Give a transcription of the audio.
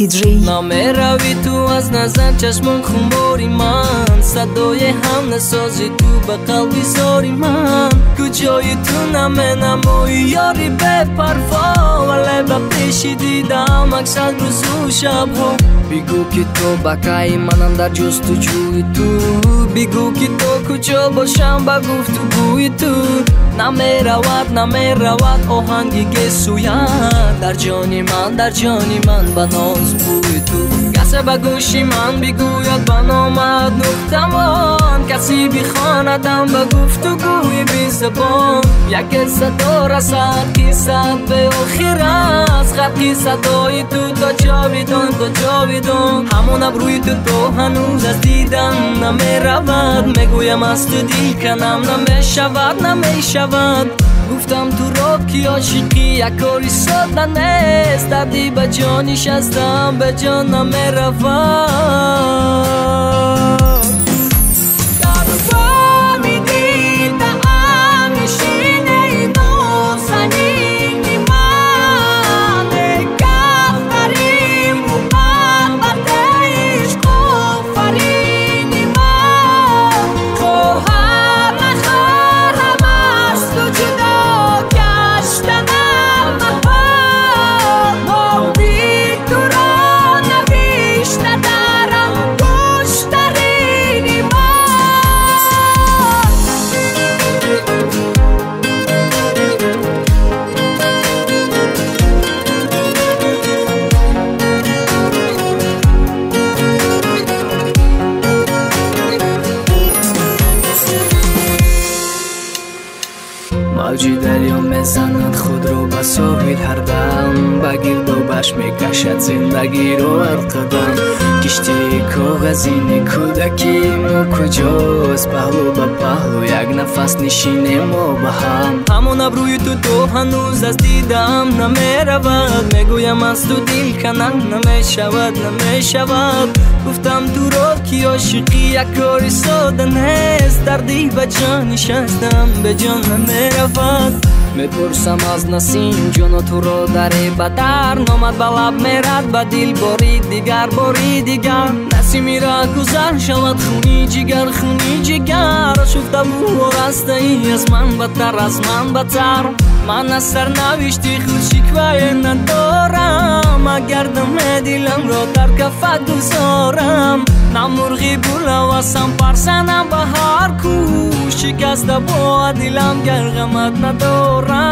دیجی نمیروی تو از نظر چشمون خونباری من صدای هم نسازی تو به قلبی زاری من کجای تو نمایی یاری به پروا ولی به پیشی دیدم اکثر روز و شب ها بگو که تو بقای منم در جستجوی تو بگو که تو کجا باشم با گفتگوی تو نمیرود آهنگی که سوید در جانی من با ناز بوی تو کسی به گوشی من بگوید بنامد نقطمان کسی بخواندم به گفتگوی بی زبان یک صدا رسد که صد به آخر است خطی صدای تو تا جاویدان همون ابروی تو هنوز از دیدن نمیرود میگویم از تو دیل کنم نمیشود گفتم تو راب کی عاشقی یک کاری ساده نیست دردی به جانیش هستم به جان نمیرود موجی دریا میزند خود رو به ساحل هر دم به گردابش میکشد زندگی رو هر قدم کشتی کاغذین کودکی ما کجاست پهلو به پهلو یک نفس نشینیم ما به هم همون ابروی تو هنوز از دیدم نمیرود میگویم از تو دیل کنم نمیشود گفتم تو رو کی عاشقی یک کاری ساده نیست دردی به جانیش هستم به جان نمیرود میپرسم از نسیم جان تو رو داری بدر نامد به لب میرد به دل باری دیگر نسیمی را گذر شود خونی جگر شفته بو رسته ای از من بدتر من از سرنوشتی خود شکوه ندارم اگر دم دلم را در کفت گذارم نه مرغی بلواسم پرسنم به هر کو شکسته با دلم گر غمت ندارم